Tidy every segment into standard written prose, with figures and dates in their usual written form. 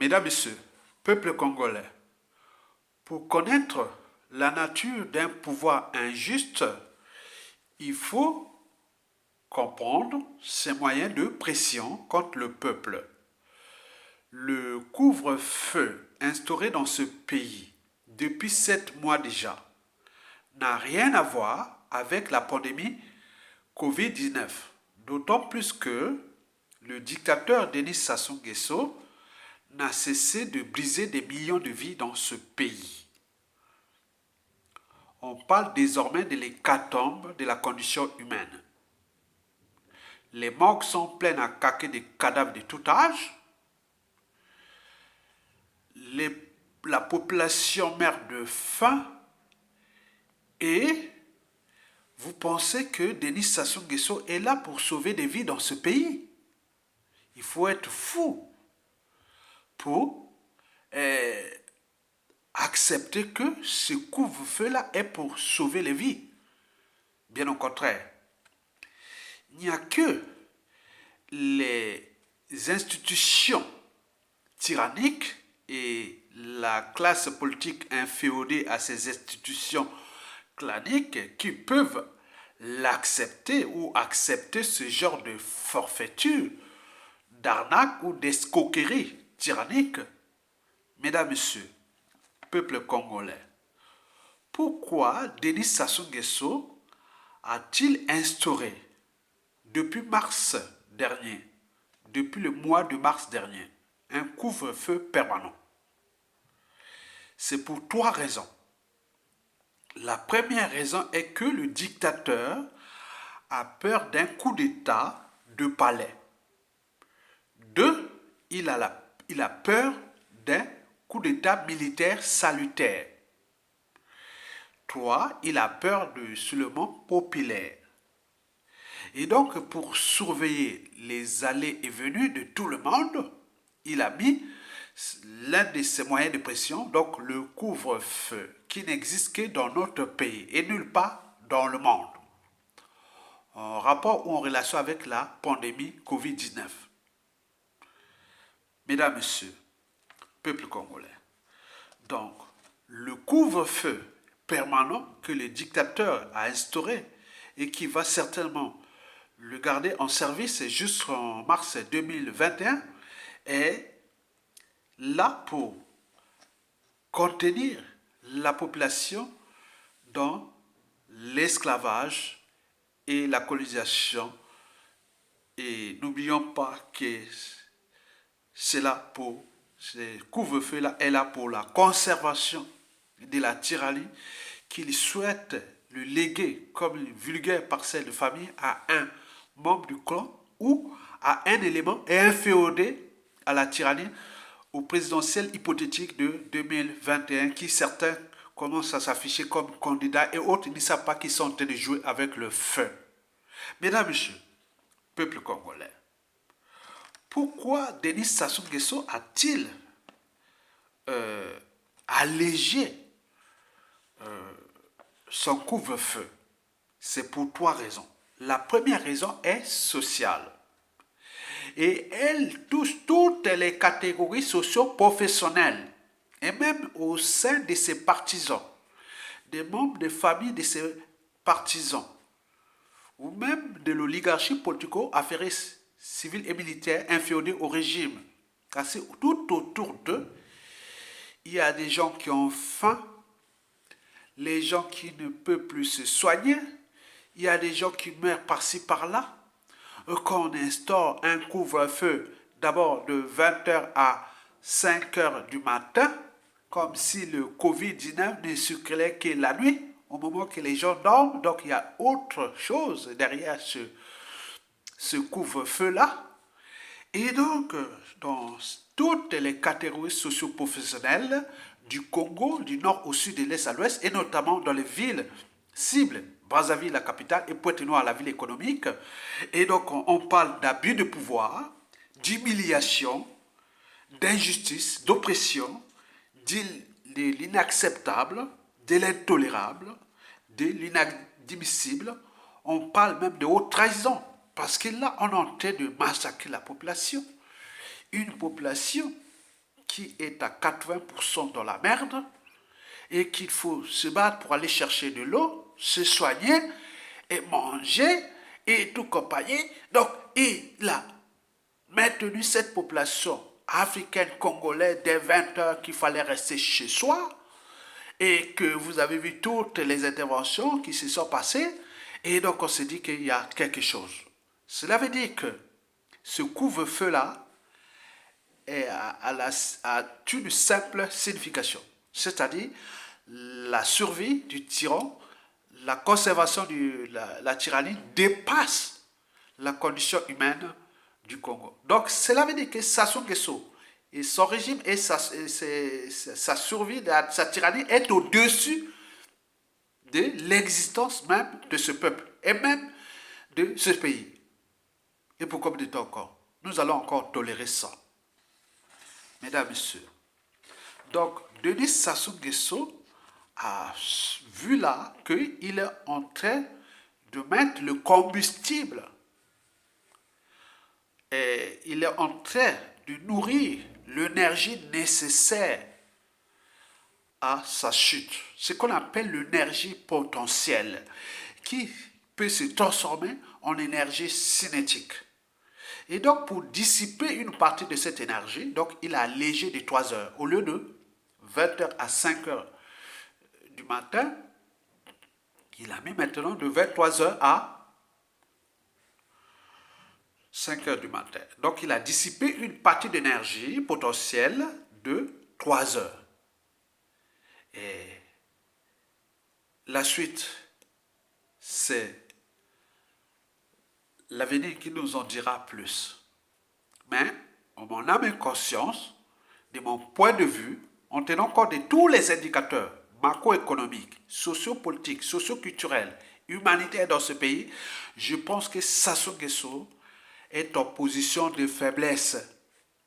Mesdames, Messieurs, peuple congolais, pour connaître la nature d'un pouvoir injuste, il faut comprendre ses moyens de pression contre le peuple. Le couvre-feu instauré dans ce pays depuis 7 mois déjà n'a rien à voir avec la pandémie Covid-19, d'autant plus que le dictateur Denis Sassou Nguesso n'a cessé de briser des millions de vies dans ce pays. On parle désormais de l'hécatombe de la condition humaine. Les morgues sont pleines à caquer de cadavres de tout âge. La population meurt de faim. Et vous pensez que Denis Sassou Nguesso est là pour sauver des vies dans ce pays? Il faut être fou pour accepter que ce couvre-feu-là est pour sauver les vies. Bien au contraire. Il n'y a que les institutions tyranniques et la classe politique inféodée à ces institutions claniques qui peuvent l'accepter ou accepter ce genre de forfaiture, d'arnaque ou d'escroquerie tyrannique. Mesdames, Messieurs, peuple congolais, pourquoi Denis Sassou Nguesso a-t-il instauré depuis mars dernier, depuis le mois de mars dernier, un couvre-feu permanent? C'est pour 3 raisons. La première raison est que le dictateur a peur d'un coup d'État de palais. 2, il a peur d'un coup d'État militaire salutaire. 3, il a peur du soulèvement populaire. Et donc, pour surveiller les allées et venues de tout le monde, il a mis l'un de ses moyens de pression, donc le couvre-feu, qui n'existe que dans notre pays et nulle part dans le monde, en rapport ou en relation avec la pandémie Covid-19. Mesdames, Messieurs, peuple congolais, donc le couvre-feu permanent que le dictateur a instauré et qui va certainement le garder en service jusqu'en mars 2021 est là pour contenir la population dans l'esclavage et la colonisation. Et n'oublions pas que ce couvre-feu-là est là pour la conservation de la tyrannie qu'il souhaite le léguer comme une vulgaire parcelle de famille à un membre du clan ou à un élément inféodé à la tyrannie au présidentiel hypothétique de 2021 qui certains commencent à s'afficher comme candidats et autres ne savent pas qu'ils sont en train de jouer avec le feu. Mesdames, Messieurs, peuple congolais, pourquoi Denis Sassou Nguesso a-t-il allégé son couvre-feu? C'est pour 3 raisons. La première raison est sociale. Et elle touche toutes les catégories socio-professionnelles et même au sein de ses partisans, des membres des familles de ses partisans, ou même de l'oligarchie politico-affairiste, civile et militaire inféodée au régime. Car c'est tout autour d'eux, il y a des gens qui ont faim, les gens qui ne peuvent plus se soigner, il y a des gens qui meurent par-ci par-là. Quand on instaure un couvre-feu d'abord de 20h à 5h du matin, comme si le Covid-19 ne circulait que la nuit, au moment que les gens dorment, donc il y a autre chose derrière ce couvre-feu-là. Et donc, dans toutes les catégories socio-professionnelles du Congo, du nord au sud, de l'est à l'ouest, et notamment dans les villes cibles, Brazzaville, la capitale, et Pointe-Noire, la ville économique. Et donc, on parle d'abus de pouvoir, d'humiliation, d'injustice, d'oppression, de l'inacceptable, de l'intolérable, de l'inadmissible. On parle même de haute trahison, parce que là, on est en train de massacrer la population. Une population qui est à 80% dans la merde et qu'il faut se battre pour aller chercher de l'eau, se soigner et manger et tout compagnie. Donc, il a maintenu cette population africaine, congolaise, dès 20 heures qu'il fallait rester chez soi et que vous avez vu toutes les interventions qui se sont passées et donc on s'est dit qu'il y a quelque chose. Cela veut dire que ce couvre-feu-là a une simple signification, c'est-à-dire la survie du tyran, la conservation de la tyrannie dépasse la condition humaine du Congo. Donc cela veut dire que Sassou Nguesso et son régime et sa survie, sa tyrannie est au-dessus de l'existence même de ce peuple et même de ce pays. Et pour combien de temps encore? Nous allons encore tolérer ça. Mesdames, Messieurs. Donc, Denis Sassou Nguesso a vu là qu'il est en train de mettre le combustible et il est en train de nourrir l'énergie nécessaire à sa chute. Ce qu'on appelle l'énergie potentielle qui peut se transformer en énergie cinétique. Et donc, pour dissiper une partie de cette énergie, donc il a allégé de 3 heures. Au lieu de 20 heures à 5 heures du matin, il a mis maintenant de 23 heures à 5 heures du matin. Donc, il a dissipé une partie d'énergie potentielle de 3 heures. Et la suite, c'est l'avenir qui nous en dira plus. Mais, en mon âme et conscience, de mon point de vue, en tenant compte de tous les indicateurs macroéconomiques, sociopolitiques, socioculturels, humanitaires dans ce pays, je pense que Sassou Nguesso est en position de faiblesse.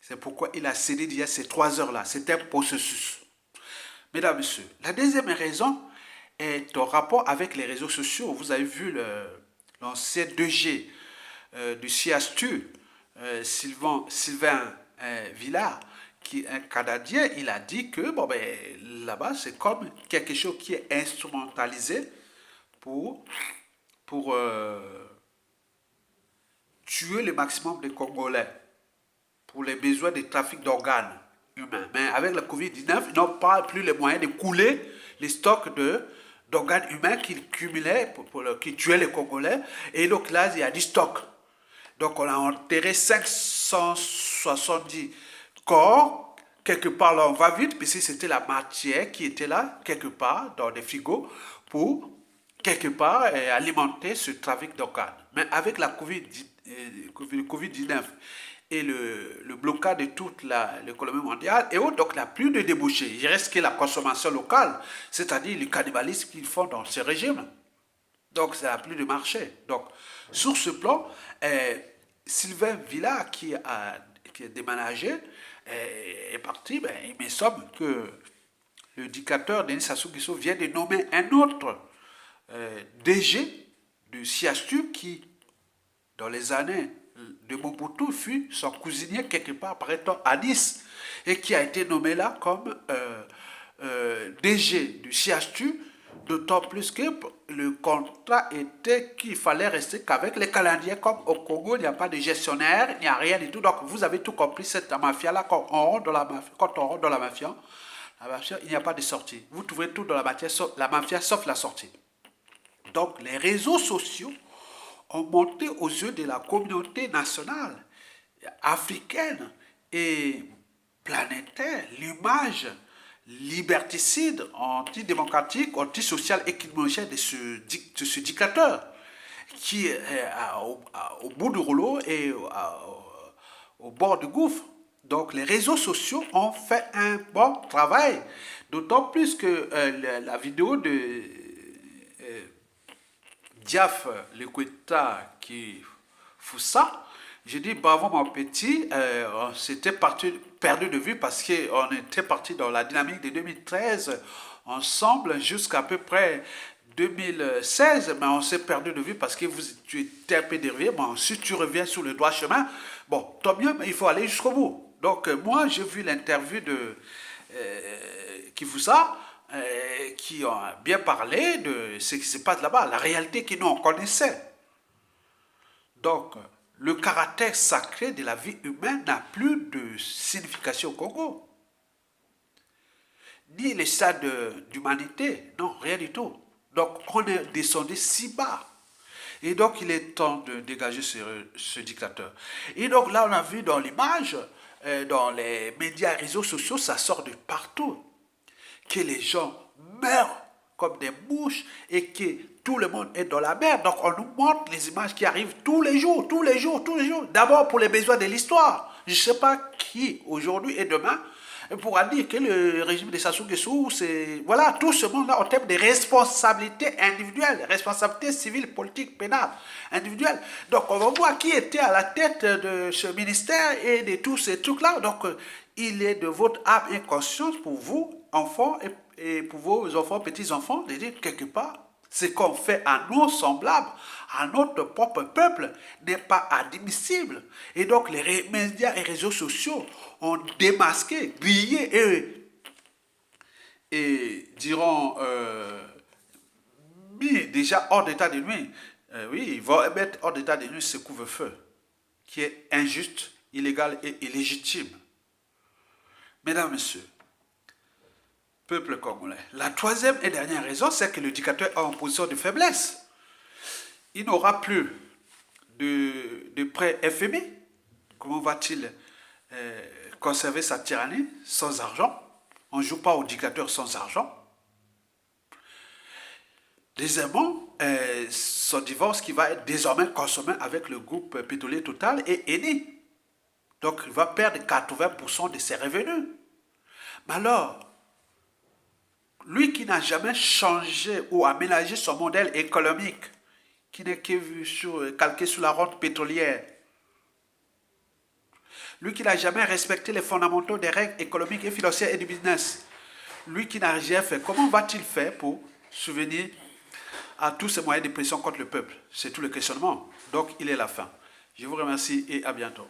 C'est pourquoi il a cédé il y a ces 3 heures-là. C'est un processus. Mesdames, Messieurs, la deuxième raison est en rapport avec les réseaux sociaux. Vous avez vu l'ancien 2G du CIASTU, Sylvain Villard, qui est un Canadien, il a dit que bon, là-bas, c'est comme quelque chose qui est instrumentalisé pour tuer le maximum de Congolais, pour les besoins de trafic d'organes humains. Mais avec la Covid-19, ils n'ont pas plus les moyens de couler les stocks d'organes humains qu'ils cumulaient, qui tuaient les Congolais. Et donc là, il y a du stock. Donc on a enterré 570 corps, quelque part là on va vite, puisque c'était la matière qui était là, quelque part, dans des frigos, pour, quelque part, alimenter ce trafic d'organes. Mais avec la Covid-19 et le blocage de toute l'économie mondiale, et autres, donc il n'y a plus de débouchés. Il reste que la consommation locale, c'est-à-dire le cannibalisme qu'ils font dans ces régimes. Donc, ça n'a plus de marché. Donc, sur ce plan, Sylvain Villard, qui a déménagé, est parti. Il me semble que le dictateur Denis Sassou Nguesso vient de nommer un autre DG du CIASTU qui, dans les années de Mobutu, fut son cousinier quelque part, paraît-on, à Nice, et qui a été nommé là comme DG du CIASTU, d'autant plus que le contrat était qu'il fallait rester qu'avec les Canadiens, comme au Congo, il n'y a pas de gestionnaire, il n'y a rien du tout. Donc vous avez tout compris, cette mafia-là, quand on rentre dans la mafia, il n'y a pas de sortie. Vous trouvez tout dans la mafia sauf la sortie. Donc les réseaux sociaux ont monté aux yeux de la communauté nationale, africaine et planétaire l'image liberticide, antidémocratique, antisocial et criminogène de ce dictateur qui est au bout du rouleau et au bord du gouffre. Donc les réseaux sociaux ont fait un bon travail, d'autant plus que la vidéo de Diaf Lekweta qui fout ça, j'ai dit bravo mon petit, on s'était perdu de vue parce qu'on était parti dans la dynamique de 2013 ensemble jusqu'à peu près 2016, mais on s'est perdu de vue parce que tu étais un peu derrière, mais si tu reviens sur le droit chemin, bon, tant mieux, mais il faut aller jusqu'au bout. Donc, moi, j'ai vu l'interview de Kifusa, qui a bien parlé de ce qui se passe là-bas, la réalité que nous on connaissait. Donc, le caractère sacré de la vie humaine n'a plus de signification au Congo. Ni les stades d'humanité, non, rien du tout. Donc, on est descendu si bas. Et donc, il est temps de dégager ce dictateur. Et donc, là, on a vu dans l'image, dans les médias et réseaux sociaux, ça sort de partout. Que les gens meurent comme des mouches et que tout le monde est dans la merde. Donc, on nous montre les images qui arrivent tous les jours, tous les jours, tous les jours. D'abord, pour les besoins de l'histoire. Je ne sais pas qui, aujourd'hui et demain, pourra dire que le régime de Sassou Nguesso, c'est... Voilà, tout ce monde-là, en termes de responsabilité individuelle, responsabilité civile, politique, pénale, individuelle. Donc, on va voir qui était à la tête de ce ministère et de tous ces trucs-là. Donc, il est de votre âme et conscience pour vous, enfants, et pour vos enfants, petits-enfants, de dire quelque part, ce qu'on fait à nos semblables, à notre propre peuple, n'est pas admissible. Et donc les médias et réseaux sociaux ont démasqué, grillé et diront, mis déjà hors d'état de nuit. Oui, ils vont mettre hors d'état de nuit ce couvre-feu, qui est injuste, illégal et illégitime. Mesdames, Messieurs, peuple congolais. La troisième et dernière raison, c'est que le dictateur est en position de faiblesse. Il n'aura plus de prêt FMI. Comment va-t-il conserver sa tyrannie sans argent? On ne joue pas au dictateur sans argent. Deuxièmement, son divorce qui va être désormais consommé avec le groupe pétrolier Total et Eni. Donc, il va perdre 80% de ses revenus. Mais alors, lui qui n'a jamais changé ou aménagé son modèle économique, qui n'est que calqué sur la rente pétrolière, lui qui n'a jamais respecté les fondamentaux des règles économiques et financières et du business, lui qui n'a rien fait, comment va-t-il faire pour subvenir à tous ces moyens de pression contre le peuple? C'est tout le questionnement. Donc, il est la fin. Je vous remercie et à bientôt.